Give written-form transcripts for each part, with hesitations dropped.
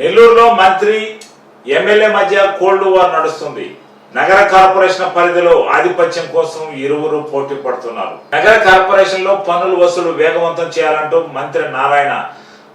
నెల్లూరులో మంత్రి ఎమ్మెల్యే మధ్య కోల్డ్ వార్ నడుస్తుంది. నగర కార్పొరేషన్ పరిధిలో ఆధిపత్యం కోసం ఇరువురు పోటీ పడుతున్నారు. నగర కార్పొరేషన్ లో పన్నుల వసూలు వేగవంతం చేయాలంటూ మంత్రి నారాయణ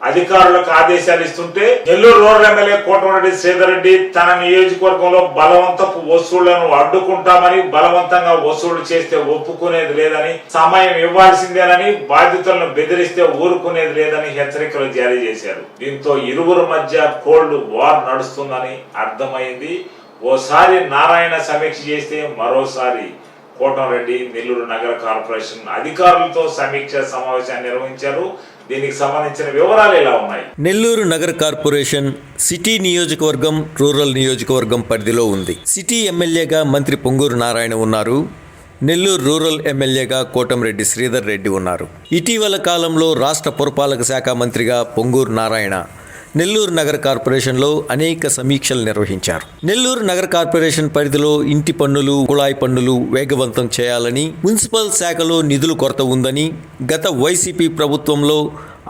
అధికారులకు ఆదేశాలు ఇస్తుంటే, నెల్లూరు రూరల్ ఎమ్మెల్యే కోటమిరెడ్డి శ్రీధర్ రెడ్డి తన నియోజకవర్గంలో బలవంతపు వసూళ్లను అడ్డుకుంటామని, బలవంతంగా వసూలు చేస్తే ఒప్పుకునేది లేదని, సమయం ఇవ్వాల్సిందేనని, బాధితులను బెదిరిస్తే ఊరుకునేది లేదని హెచ్చరికలు జారీ చేశారు. దీంతో ఇరువురు మధ్య కోల్డ్ వార్ నడుస్తుందని అర్థమైంది. ఓసారి నారాయణ సమీక్ష చేస్తే మరోసారి కోటమిరెడ్డి నెల్లూరు నగర కార్పొరేషన్ అధికారులతో సమీక్ష సమావేశాన్ని నిర్వహించారు. దీనికి సంబంధించిన వివరాలు ఎలా ఉన్నాయి? నెల్లూరు నగర కార్పొరేషన్ సిటీ నియోజకవర్గం, రూరల్ నియోజకవర్గం పరిధిలో ఉంది. సిటీ ఎమ్మెల్యేగా మంత్రి పొంగూరు నారాయణ ఉన్నారు. నెల్లూరు రూరల్ ఎమ్మెల్యేగా కోటమిరెడ్డి శ్రీధర్ రెడ్డి ఉన్నారు. ఇటీవల కాలంలో రాష్ట్ర పురపాలక శాఖ మంత్రిగా పొంగూరు నారాయణ నెల్లూరు నగర కార్పొరేషన్లో అనేక సమీక్షలు నిర్వహించారు. నెల్లూరు నగర కార్పొరేషన్ పరిధిలో ఇంటి పన్నులు, కుళాయి పన్నులు వేగవంతం చేయాలని, మున్సిపల్ శాఖలో నిధుల కొరత ఉందని, గత వైసీపీ ప్రభుత్వంలో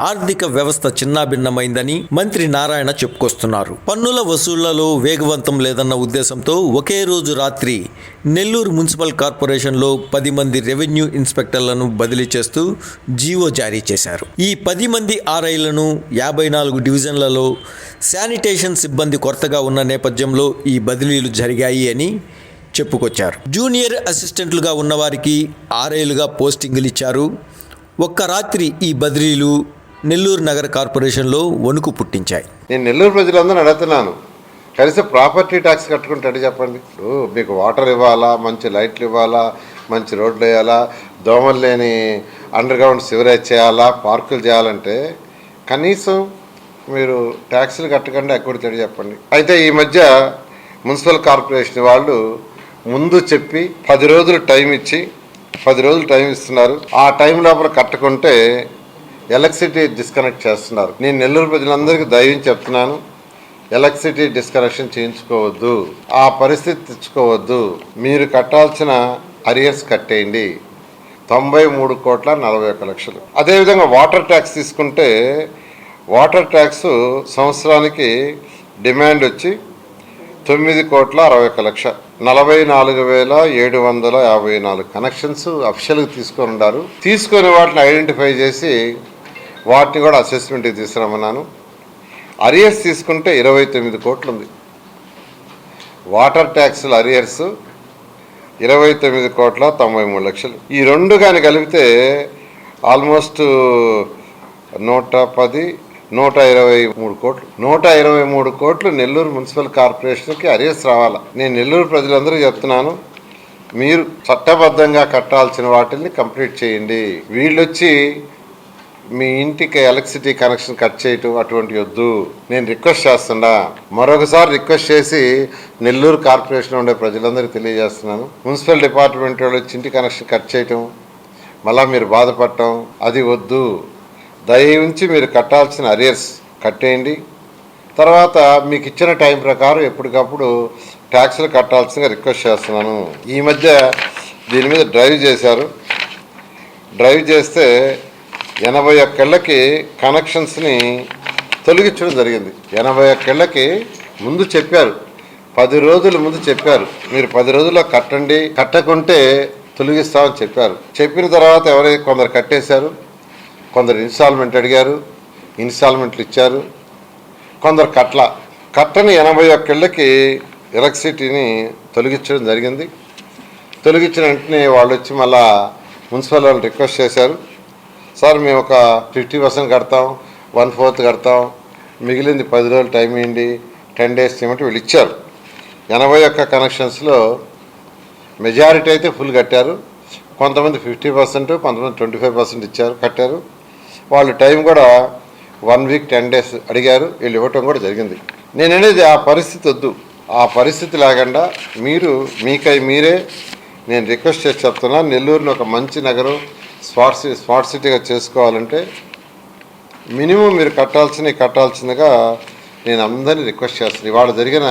ఆర్థిక వ్యవస్థ చిన్నాభిన్నమైందని మంత్రి నారాయణ చెప్పుకొస్తున్నారు. పన్నుల వసూళ్లలో వేగవంతం లేదన్న ఉద్దేశంతో ఒకే రోజు రాత్రి నెల్లూరు మున్సిపల్ కార్పొరేషన్లో 10 మంది రెవెన్యూ ఇన్స్పెక్టర్లను బదిలీ చేస్తూ జీవో జారీ చేశారు. ఈ 10 మంది ఆర్ఐలను 54 డివిజన్లలో శానిటేషన్ సిబ్బంది కొరతగా ఉన్న నేపథ్యంలో ఈ బదిలీలు జరిగాయి అని చెప్పుకొచ్చారు. జూనియర్ అసిస్టెంట్లుగా ఉన్నవారికి ఆర్ఐలుగా పోస్టింగులు ఇచ్చారు. ఒక్క రాత్రి ఈ బదిలీలు నెల్లూరు నగర కార్పొరేషన్లో వణుకు పుట్టించాయి. నేను నెల్లూరు ప్రజలందరూ అడుగుతున్నాను, కనీసం ప్రాపర్టీ ట్యాక్స్ కట్టుకుంటే చెప్పండి. మీకు వాటర్ ఇవ్వాలా, మంచి లైట్లు ఇవ్వాలా, మంచి రోడ్లు వేయాలా, దోమలు లేని అండర్ గ్రౌండ్ సివరేజ్ చేయాలా, పార్కులు చేయాలంటే కనీసం మీరు ట్యాక్సులు కట్టకుండా ఎక్కడ చెప్పండి. అయితే ఈ మధ్య మున్సిపల్ కార్పొరేషన్ వాళ్ళు ముందు చెప్పి 10 రోజులు టైం ఇచ్చి 10 రోజులు టైం ఇస్తున్నారు. ఆ టైం లోపల కట్టకుంటే ఎలక్ట్రిసిటీ డిస్కనెక్ట్ చేస్తున్నారు. నేను నెల్లూరు ప్రజలందరికీ దయచేసి చెప్తున్నాను, ఎలక్ట్రిసిటీ డిస్కనెక్షన్ చేయించుకోవద్దు, ఆ పరిస్థితి తెచ్చుకోవద్దు. మీరు కట్టాల్సిన అరియర్స్ కట్టేయండి. 93,41,00,000. అదేవిధంగా వాటర్ ట్యాక్స్ తీసుకుంటే, వాటర్ ట్యాక్స్ సంవత్సరానికి డిమాండ్ వచ్చి 9,60,00,000. 44,754 కనెక్షన్స్ అఫిషియల్గా తీసుకొని ఉన్నారు. తీసుకొని వాటిని ఐడెంటిఫై చేసి వాటిని కూడా అసెస్మెంట్కి తీసుకురమ్మన్నాను. అరియర్స్ తీసుకుంటే 29 కోట్లు ఉంది. వాటర్ ట్యాక్స్ల అరియర్స్ 29,93,00,000. ఈ రెండు కానీ కలిపితే ఆల్మోస్ట్ 123 కోట్లు. 123 కోట్లు నెల్లూరు మున్సిపల్ కార్పొరేషన్కి అరియర్స్ రావాలా. నేను నెల్లూరు ప్రజలందరూ చెప్తున్నాను, మీరు చట్టబద్ధంగా కట్టాల్సిన వాటిని కంప్లీట్ చేయండి. వీళ్ళొచ్చి మీ ఇంటికి ఎలక్ట్రిసిటీ కనెక్షన్ కట్ చేయటం అటువంటి వద్దు. నేను రిక్వెస్ట్ చేస్తున్నా, మరొకసారి రిక్వెస్ట్ చేసి నెల్లూరు కార్పొరేషన్ ఉండే ప్రజలందరికీ తెలియజేస్తున్నాను, మున్సిపల్ డిపార్ట్మెంట్ వాళ్ళు వచ్చి ఇంటి కనెక్షన్ కట్ చేయటం, మళ్ళీ మీరు బాధపడటం అది వద్దు. దయవుంచి మీరు కట్టాల్సిన అరియర్స్ కట్టేయండి. తర్వాత మీకు ఇచ్చిన టైం ప్రకారం ఎప్పటికప్పుడు ట్యాక్సులు కట్టాల్సిందిగా రిక్వెస్ట్ చేస్తున్నాను. ఈ మధ్య దీని మీద డ్రైవ్ చేశారు. డ్రైవ్ చేస్తే 81 ఏళ్ళకి కనెక్షన్స్ని తొలగించడం జరిగింది. 81 ఏళ్ళకి ముందు చెప్పారు, 10 రోజుల ముందు చెప్పారు, మీరు 10 రోజుల్లో కట్టండి, కట్టకుంటే తొలగిస్తామని చెప్పారు. చెప్పిన తర్వాత ఎవరైతే కొందరు కట్టేశారు, కొందరు ఇన్స్టాల్మెంట్ అడిగారు, ఇన్స్టాల్మెంట్లు ఇచ్చారు, కొందరు కట్టని 81 ఏళ్ళకి ఎలక్ట్రిసిటీని తొలగించడం జరిగింది. తొలగించిన వెంటనే వాళ్ళు వచ్చి మళ్ళా మున్సిపల్ వాళ్ళు రిక్వెస్ట్ చేశారు, సార్ మేము ఒక 50% కడతాం, 1/4 కడతాం, మిగిలింది 10 రోజులు టైం ఇవ్వండి, 10 డేస్ చేయమంటే వీళ్ళు ఇచ్చారు. 81 కనెక్షన్స్లో మెజారిటీ అయితే ఫుల్ కట్టారు. కొంతమంది 50%, కొంతమంది 25% కట్టారు. వాళ్ళు టైం కూడా 1 వీక్ 10 డేస్ అడిగారు, వీళ్ళు ఇవ్వటం కూడా జరిగింది. నేను అనేది ఆ పరిస్థితి వద్దు. ఆ పరిస్థితి లేకుండా మీరు మీరే నేను రిక్వెస్ట్ చేసి చెప్తున్నా, నెల్లూరుని ఒక మంచి నగరం, స్మార్ట్ సిటీగా చేసుకోవాలంటే మినిమం మీరు కట్టాల్సిందిగా నేను అందరినీ రిక్వెస్ట్ చేస్తున్నాను. ఇవాళ జరిగిన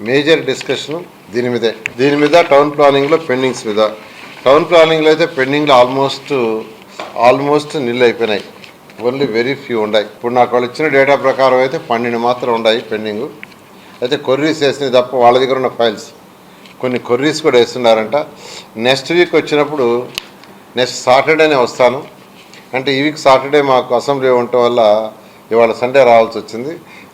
మేజర్ డిస్కషన్ దీని మీద టౌన్ ప్లానింగ్లో పెండింగ్స్ మీద. టౌన్ ప్లానింగ్లో అయితే పెండింగ్లో ఆల్మోస్ట్ నిల్ అయిపోయినాయి. ఓన్లీ వెరీ ఫ్యూ ఉన్నాయి. ఇప్పుడు నాకు వాళ్ళు ఇచ్చిన డేటా ప్రకారం అయితే 12 మాత్రం ఉన్నాయి పెండింగ్. అయితే కొర్రీస్ వేసినవి తప్ప వాళ్ళ దగ్గర ఉన్న ఫైల్స్ కొన్ని కొర్రీస్ కూడా వేస్తున్నారంట. నెక్స్ట్ వీక్ వచ్చినప్పుడు నెక్స్ట్ సాటర్డేనే వస్తాను. అంటే ఈ వీక్ సాటర్డే మాకు అసెంబ్లీ ఉండటం వల్ల ఇవాళ సండే రావాల్సి వచ్చింది.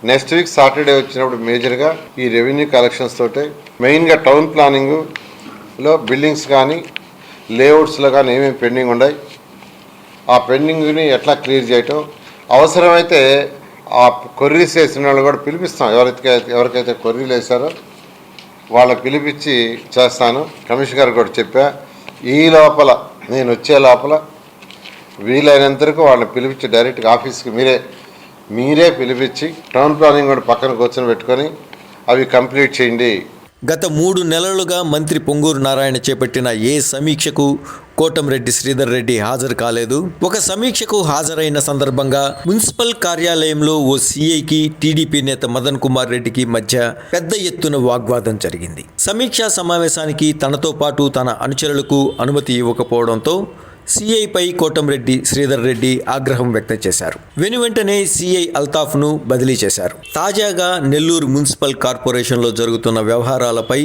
నెక్స్ట్ వీక్ సాటర్డే వచ్చినప్పుడు మేజర్గా ఈ రెవెన్యూ కలెక్షన్స్ తోటే మెయిన్గా టౌన్ ప్లానింగ్లో బిల్డింగ్స్ కానీ లేఅవుట్స్లో కానీ ఏమేమి పెండింగ్ ఉన్నాయి, ఆ పెండింగ్ని ఎట్లా క్లియర్ చేయటం, అవసరమైతే ఆ కొర్రీస్ వేసిన వాళ్ళు కూడా పిలిపిస్తాం. ఎవరికైతే కొర్రీలు వేశారో వాళ్ళకి పిలిపించి చేస్తాను. కమిషనర్ గారు కూడా చెప్పా, ఈ లోపల నేను వచ్చే లోపల వీలైనంత వరకు వాళ్ళని పిలిపించి డైరెక్ట్గా ఆఫీస్కి మీరే పిలిపించి టౌన్ ప్లానింగ్ కూడా పక్కన కూర్చొని పెట్టుకొని అవి కంప్లీట్ చేయండి. గత 3 నెలలుగా మంత్రి పొంగూరు నారాయణ చేపట్టిన ఏ సమీక్షకు కోటంరెడ్డి శ్రీధర్ రెడ్డి హాజరు కాలేదు. ఒక సమీక్షకు హాజరైన సందర్భంగా మున్సిపల్ కార్యాలయంలో ఓ సీఐకి టీడీపీ నేత మదన్ కుమార్ రెడ్డికి మధ్య పెద్ద ఎత్తున వాగ్వాదం జరిగింది. సమీక్షా సమావేశానికి తనతో పాటు తన అనుచరులకు అనుమతి ఇవ్వకపోవడంతో సీఐపై కోటంరెడ్డి శ్రీధర్ రెడ్డి ఆగ్రహం వ్యక్తం చేశారు. వెనువెంటనే సీఐ అల్తాఫ్ను బదిలీ చేశారు. తాజాగా నెల్లూరు మున్సిపల్ కార్పొరేషన్లో జరుగుతున్న వ్యవహారాలపై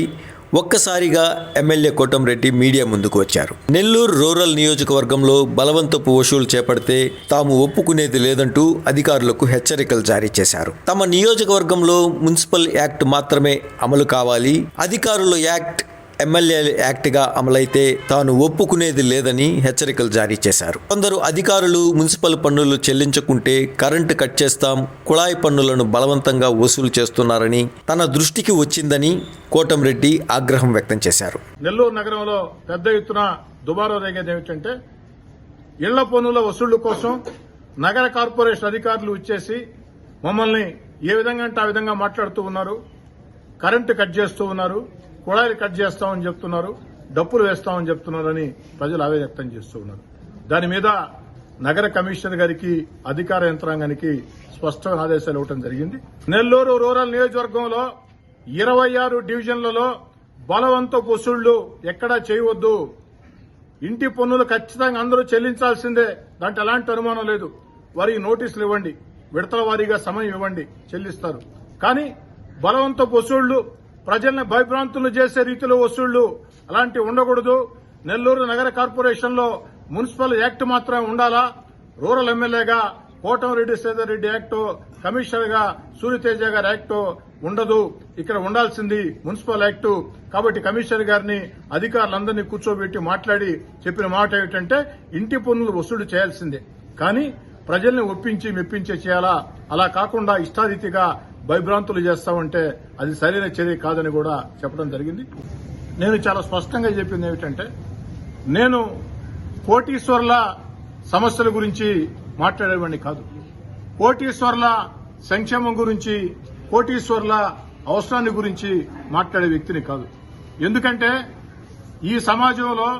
ఒక్కసారిగా ఎమ్మెల్యే కోటంరెడ్డి మీడియా ముందుకు వచ్చారు. నెల్లూరు రూరల్ నియోజకవర్గంలో బలవంతపు వసూలు చేపడితే తాము ఒప్పుకునేది లేదంటూ అధికారులకు హెచ్చరికలు జారీ చేశారు. తమ నియోజకవర్గంలో మున్సిపల్ యాక్ట్ మాత్రమే అమలు కావాలి, అధికారుల యాక్ట్ ఎమ్మెల్యే యాక్ట్గా అమలైతే తాను ఒప్పుకునేది లేదని హెచ్చరికలు జారీ చేశారు. కొందరు అధికారులు మున్సిపల్ పన్నులు చెల్లించకుంటే కరెంటు కట్ చేస్తాం, కుళాయి పన్నులను బలవంతంగా వసూలు చేస్తున్నారని తన దృష్టికి వచ్చిందని కోటంరెడ్డి ఆగ్రహం వ్యక్తం చేశారు. నెల్లూరు నగరంలో పెద్ద ఎత్తున దుబారా రేగేది ఏమిటంటే ఇళ్ల పన్నుల వసూళ్ల కోసం నగర కార్పొరేషన్ అధికారులు వచ్చేసి మమ్మల్ని ఏ విధంగా అంటే ఆ విధంగా మాట్లాడుతూ ఉన్నారు. కరెంటు కట్ చేస్తూ ఉన్నారు, కుళాయిలు కట్ చేస్తామని చెప్తున్నారు, డప్పులు వేస్తామని చెప్తున్నారని ప్రజలు ఆవేదన వ్యక్తం చేస్తూ ఉన్నారు. దాని మీద నగర కమిషనర్ గారికి అధికార యంత్రాంగానికి స్పష్టమైన ఆదేశాలు ఇవ్వడం జరిగింది. నెల్లూరు రూరల్ నియోజకవర్గంలో 26 డివిజన్లలో బలవంతపు వసూళ్లు ఎక్కడా చేయవద్దు. ఇంటి పన్నులు ఖచ్చితంగా అందరూ చెల్లించాల్సిందే, దాంట్లో ఎలాంటి అనుమానం లేదు. వారికి నోటీసులు ఇవ్వండి, విడతల వారీగా సమయం ఇవ్వండి, చెల్లిస్తారు. కానీ బలవంతపు వసూళ్లు, ప్రజల్ని భయభ్రాంతులు చేసే రీతిలో వసూళ్లు అలాంటివి ఉండకూడదు. నెల్లూరు నగర కార్పొరేషన్లో మున్సిపల్ యాక్ట్ మాత్రమే ఉండాలా. రూరల్ ఎమ్మెల్యేగా కోటంరెడ్డి శ్రీధర్ రెడ్డి యాక్ట్, కమిషనర్ గా సూర్యతేజ గారి యాక్ట్ ఉండదు. ఇక్కడ ఉండాల్సింది మున్సిపల్ యాక్ట్. కాబట్టి కమిషనర్ గారిని అధికారులందరినీ కూర్చోబెట్టి మాట్లాడి చెప్పిన మాట ఏమిటంటే ఇంటి పన్నులు వసూలు చేయాల్సిందే, కానీ ప్రజల్ని ఒప్పించి మెప్పించే చేయాలా. అలా కాకుండా ఇష్టారీతిగా భయభ్రాంతులు చేస్తామంటే అది సరైన చర్య కాదని కూడా చెప్పడం జరిగింది. నేను చాలా స్పష్టంగా చెప్పింది ఏమిటంటే నేను కోటీశ్వర్ల సమస్యల గురించి మాట్లాడేవాడిని కాదు, కోటీశ్వర్ల సంక్షేమం గురించి, కోటీశ్వర్ల అవసరాన్ని గురించి మాట్లాడే వ్యక్తిని కాదు. ఎందుకంటే ఈ సమాజంలో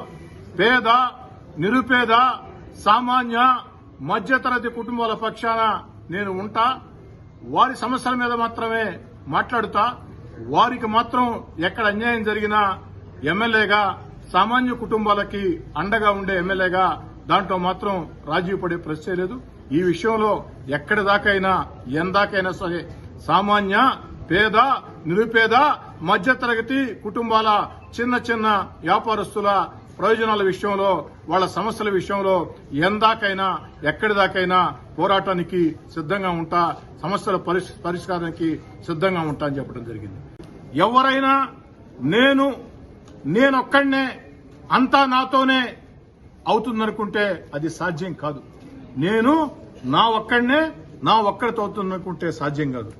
పేద, నిరుపేద, సామాన్య, మధ్యతరగతి కుటుంబాల పక్షాన నేను ఉంటా. వారి సమస్యల మీద మాత్రమే మాట్లాడుతా. వారికి మాత్రం ఎక్కడ అన్యాయం జరిగినా ఎమ్మెల్యేగా, సామాన్య కుటుంబాలకి అండగా ఉండే ఎమ్మెల్యేగా దాంట్లో మాత్రం రాజీ పడే ప్రశ్నే లేదు. ఈ విషయంలో ఎక్కడి దాకైనా ఎందాకైనా సరే సామాన్య, పేద, నిరుపేద, మధ్యతరగతి కుటుంబాల, చిన్న చిన్న వ్యాపారస్తుల ప్రయోజనాల విషయంలో, వాళ్ళ సమస్యల విషయంలో ఎందాకైనా ఎక్కడిదాకైనా పోరాటానికి సిద్ధంగా ఉంటా, సమస్యల పరిష్కారానికి సిద్ధంగా ఉంటా అని చెప్పడం జరిగింది. ఎవరైనా నేనొక్కడినే అంతా నాతోనే అవుతుందనుకుంటే అది సాధ్యం కాదు. నా ఒక్కడితో అవుతుందనుకుంటే సాధ్యం కాదు.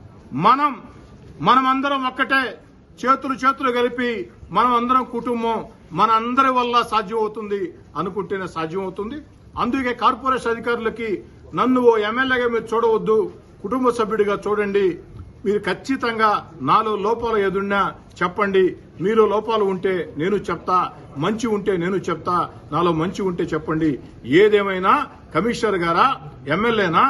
మనమందరం ఒక్కటే, చేతులు కలిపి మనం అందరం కుటుంబం, మన అందరి వల్ల సాధ్యం అవుతుంది అనుకుంటేనే సాధ్యం అవుతుంది. అందుకే కార్పొరేషన్ అధికారులకి నన్ను ఓ ఎమ్మెల్యేగా మీరు చూడవద్దు, కుటుంబ సభ్యుడిగా చూడండి. మీరు ఖచ్చితంగా నాలో లోపాలు ఏదున్నా చెప్పండి. మీలో లోపాలు ఉంటే నేను చెప్తా, మంచి ఉంటే నేను చెప్తా, నాలో మంచి ఉంటే చెప్పండి. ఏదేమైనా కమిషనర్ గారా, ఎమ్మెల్యేనా,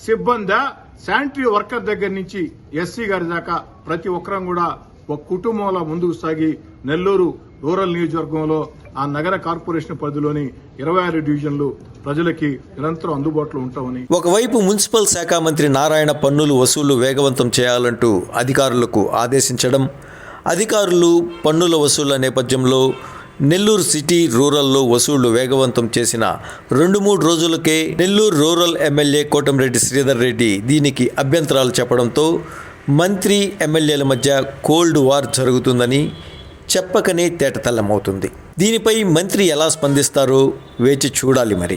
సిబ్బంది, శానిటరీ వర్కర్ దగ్గర నుంచి ఎస్సీ గారి దాకా ప్రతి ఒక్కరం కూడా ఒక కుటుంబంలో ముందుకు సాగి నెల్లూరు రూరల్ నియోజకవర్గంలో ఆ నగర కార్పొరేషన్ పరిధిలోని 26 డివిజన్లు ప్రజలకి నిరంతరం అందుబాటులో ఉంటామని. ఒకవైపు మున్సిపల్ శాఖ మంత్రి నారాయణ పన్నులు వసూలు వేగవంతం చేయాలంటూ అధికారులకు ఆదేశించడం, అధికారులు పన్నుల వసూళ్ల నేపథ్యంలో నెల్లూరు సిటీ రూరల్లో వసూళ్లు వేగవంతం చేసిన 2-3 రోజులకే నెల్లూరు రూరల్ ఎమ్మెల్యే కోటంరెడ్డి శ్రీధర్ రెడ్డి దీనికి అభ్యంతరాలు చెప్పడంతో మంత్రి ఎమ్మెల్యేల మధ్య కోల్డ్ వార్ జరుగుతుందని చెప్పకనే తేటతెల్లమవుతుంది. దీనిపై మంత్రి ఎలా స్పందిస్తారో వేచి చూడాలి మరి.